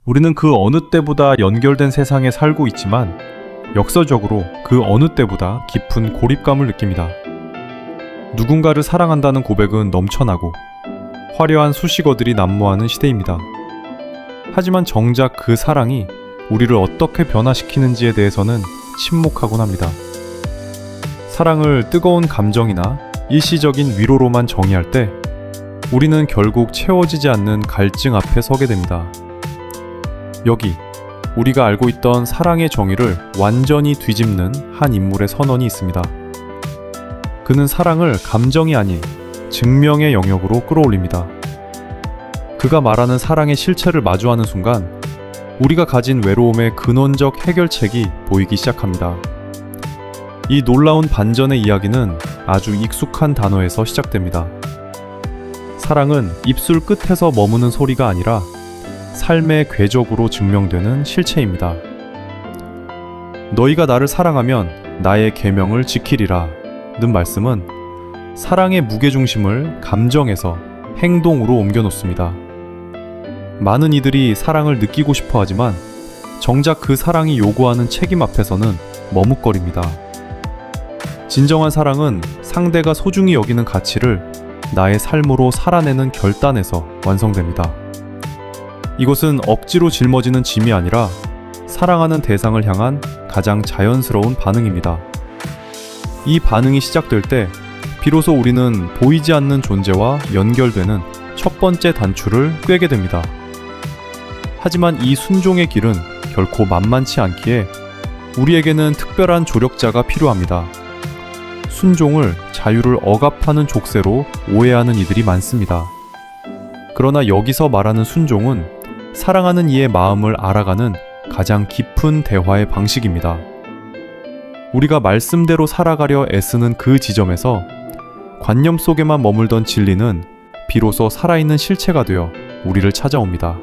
우리는 그 어느 때보다 연결된 세상에 살고 있지만 역설적으로 그 어느 때보다 깊은 고립감을 느낍니다. 누군가를 사랑한다는 고백은 넘쳐나고 화려한 수식어들이 난무하는 시대입니다. 하지만 정작 그 사랑이 우리를 어떻게 변화시키는지에 대해서는 침묵하곤 합니다. 사랑을 뜨거운 감정이나 일시적인 위로로만 정의할 때 우리는 결국 채워지지 않는 갈증 앞에 서게 됩니다. 여기 우리가 알고 있던 사랑의 정의를 완전히 뒤집는 한 인물의 선언이 있습니다. 그는 사랑을 감정이 아닌 증명의 영역으로 끌어올립니다. 그가 말하는 사랑의 실체를 마주하는 순간 우리가 가진 외로움의 근원적 해결책이 보이기 시작합니다. 이 놀라운 반전의 이야기는 아주 익숙한 단어에서 시작됩니다. 사랑은 입술 끝에서 머무는 소리가 아니라 삶의 궤적으로 증명되는 실체입니다. 너희가 나를 사랑하면 나의 계명을 지키리라 는 말씀은 사랑의 무게중심을 감정에서 행동으로 옮겨놓습니다. 많은 이들이 사랑을 느끼고 싶어 하지만 정작 그 사랑이 요구하는 책임 앞에서는 머뭇거립니다. 진정한 사랑은 상대가 소중히 여기는 가치를 나의 삶으로 살아내는 결단에서 완성됩니다. 이것은 억지로 짊어지는 짐이 아니라 사랑하는 대상을 향한 가장 자연스러운 반응입니다. 이 반응이 시작될 때 비로소 우리는 보이지 않는 존재와 연결되는 첫 번째 단추를 꿰게 됩니다. 하지만 이 순종의 길은 결코 만만치 않기에 우리에게는 특별한 조력자가 필요합니다. 순종을 자유를 억압하는 족쇄로 오해하는 이들이 많습니다. 그러나 여기서 말하는 순종은 사랑하는 이의 마음을 알아가는 가장 깊은 대화의 방식입니다. 우리가 말씀대로 살아가려 애쓰는 그 지점에서 관념 속에만 머물던 진리는 비로소 살아있는 실체가 되어 우리를 찾아옵니다.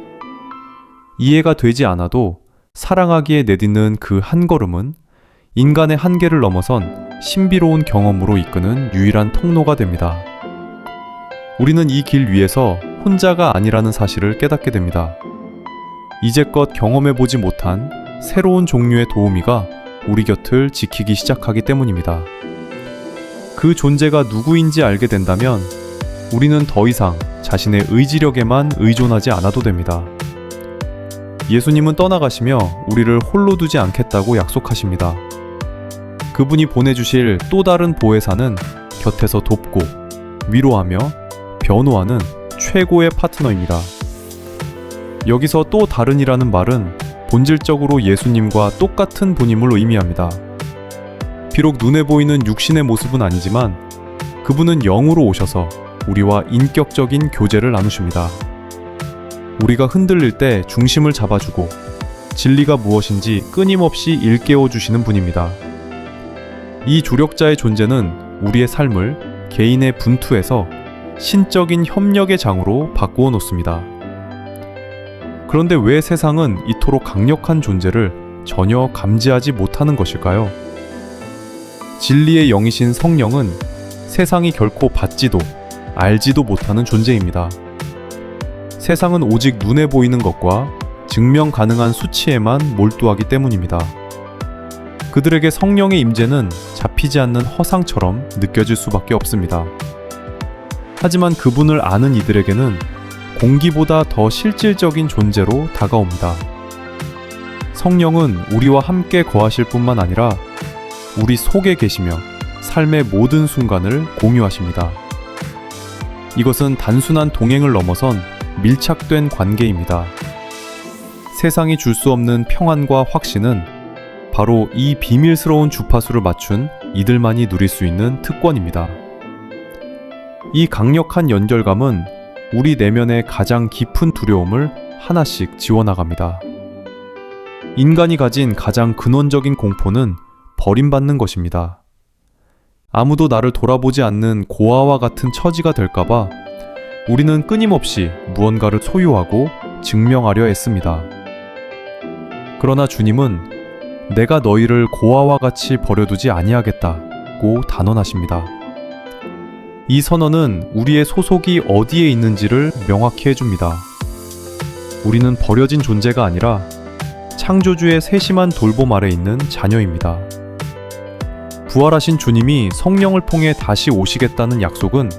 이해가 되지 않아도 사랑하기에 내딛는 그 한 걸음은 인간의 한계를 넘어선 신비로운 경험으로 이끄는 유일한 통로가 됩니다. 우리는 이 길 위에서 혼자가 아니라는 사실을 깨닫게 됩니다. 이제껏 경험해보지 못한 새로운 종류의 도우미가 우리 곁을 지키기 시작하기 때문입니다. 그 존재가 누구인지 알게 된다면 우리는 더 이상 자신의 의지력에만 의존하지 않아도 됩니다. 예수님은 떠나가시며 우리를 홀로 두지 않겠다고 약속하십니다. 그분이 보내주실 또 다른 보혜사는 곁에서 돕고 위로하며 변호하는 최고의 파트너입니다. 여기서 또 다른이라는 말은 본질적으로 예수님과 똑같은 분임을 의미합니다. 비록 눈에 보이는 육신의 모습은 아니지만 그분은 영으로 오셔서 우리와 인격적인 교제를 나누십니다. 우리가 흔들릴 때 중심을 잡아주고 진리가 무엇인지 끊임없이 일깨워 주시는 분입니다. 이 조력자의 존재는 우리의 삶을 개인의 분투에서 신적인 협력의 장으로 바꾸어 놓습니다. 그런데 왜 세상은 이토록 강력한 존재를 전혀 감지하지 못하는 것일까요? 진리의 영이신 성령은 세상이 결코 받지도 알지도 못하는 존재입니다. 세상은 오직 눈에 보이는 것과 증명 가능한 수치에만 몰두하기 때문입니다. 그들에게 성령의 임재는 잡히지 않는 허상처럼 느껴질 수밖에 없습니다. 하지만 그분을 아는 이들에게는 공기보다 더 실질적인 존재로 다가옵니다. 성령은 우리와 함께 거하실 뿐만 아니라 우리 속에 계시며 삶의 모든 순간을 공유하십니다. 이것은 단순한 동행을 넘어선 밀착된 관계입니다. 세상이 줄 수 없는 평안과 확신은 바로 이 비밀스러운 주파수를 맞춘 이들만이 누릴 수 있는 특권입니다. 이 강력한 연결감은 우리 내면의 가장 깊은 두려움을 하나씩 지워나갑니다. 인간이 가진 가장 근원적인 공포는 버림받는 것입니다. 아무도 나를 돌아보지 않는 고아와 같은 처지가 될까봐 우리는 끊임없이 무언가를 소유하고 증명하려 애씁니다. 그러나 주님은 내가 너희를 고아와 같이 버려두지 아니하겠다고 단언하십니다. 이 선언은 우리의 소속이 어디에 있는지를 명확히 해줍니다. 우리는 버려진 존재가 아니라 창조주의 세심한 돌봄 아래 있는 자녀입니다. 부활하신 주님이 성령을 통해 다시 오시겠다는 약속은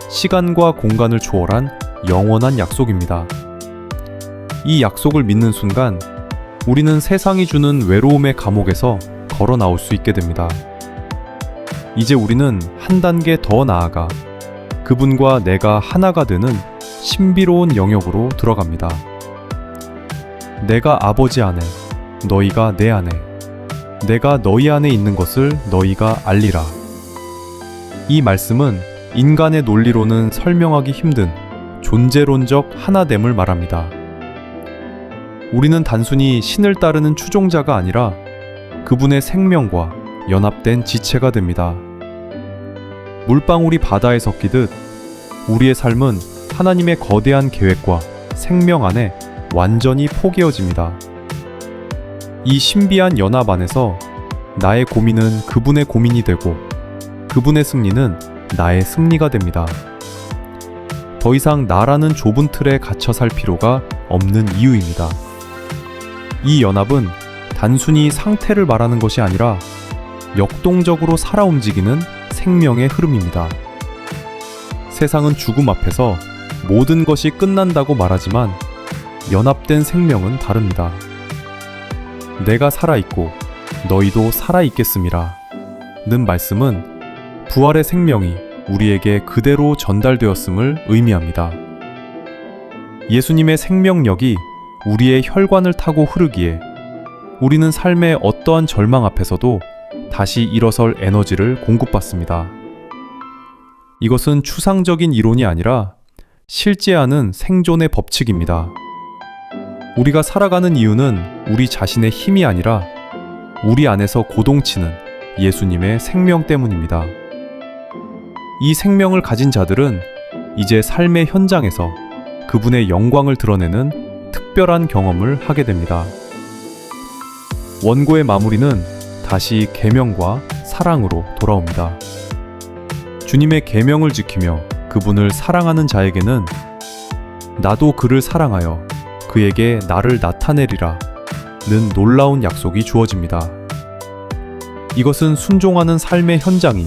시간과 공간을 초월한 영원한 약속입니다. 이 약속을 믿는 순간 우리는 세상이 주는 외로움의 감옥에서 걸어 나올 수 있게 됩니다. 이제 우리는 한 단계 더 나아가 그분과 내가 하나가 되는 신비로운 영역으로 들어갑니다. 내가 아버지 안에, 너희가 내 안에, 내가 너희 안에 있는 것을 너희가 알리라. 이 말씀은 인간의 논리로는 설명하기 힘든 존재론적 하나됨을 말합니다. 우리는 단순히 신을 따르는 추종자가 아니라 그분의 생명과 연합된 지체가 됩니다. 물방울이 바다에 섞이듯 우리의 삶은 하나님의 거대한 계획과 생명 안에 완전히 포개어집니다. 이 신비한 연합 안에서 나의 고민은 그분의 고민이 되고 그분의 승리는 나의 승리가 됩니다. 더 이상 나라는 좁은 틀에 갇혀 살 필요가 없는 이유입니다. 이 연합은 단순히 상태를 말하는 것이 아니라 역동적으로 살아 움직이는 생명의 흐름입니다. 세상은 죽음 앞에서 모든 것이 끝난다고 말하지만 연합된 생명은 다릅니다. 내가 살아있고 너희도 살아있겠음이라 는 말씀은 부활의 생명이 우리에게 그대로 전달되었음을 의미합니다. 예수님의 생명력이 우리의 혈관을 타고 흐르기에 우리는 삶의 어떠한 절망 앞에서도 다시 일어설 에너지를 공급받습니다. 이것은 추상적인 이론이 아니라 실제하는 생존의 법칙입니다. 우리가 살아가는 이유는 우리 자신의 힘이 아니라 우리 안에서 고동치는 예수님의 생명 때문입니다. 이 생명을 가진 자들은 이제 삶의 현장에서 그분의 영광을 드러내는 특별한 경험을 하게 됩니다. 원고의 마무리는 다시 계명과 사랑으로 돌아옵니다. 주님의 계명을 지키며 그분을 사랑하는 자에게는 나도 그를 사랑하여 그에게 나를 나타내리라 는 놀라운 약속이 주어집니다. 이것은 순종하는 삶의 현장이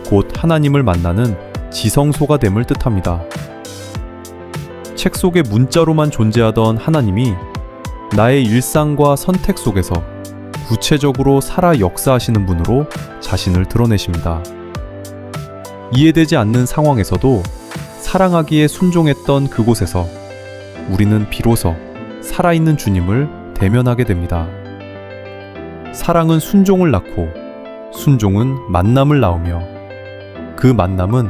곧 하나님을 만나는 지성소가 됨을 뜻합니다. 책 속에 문자로만 존재하던 하나님이 나의 일상과 선택 속에서 구체적으로 살아 역사하시는 분으로 자신을 드러내십니다. 이해되지 않는 상황에서도 사랑하기에 순종했던 그곳에서 우리는 비로소 살아있는 주님을 대면하게 됩니다. 사랑은 순종을 낳고 순종은 만남을 낳으며 그 만남은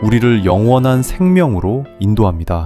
우리를 영원한 생명으로 인도합니다.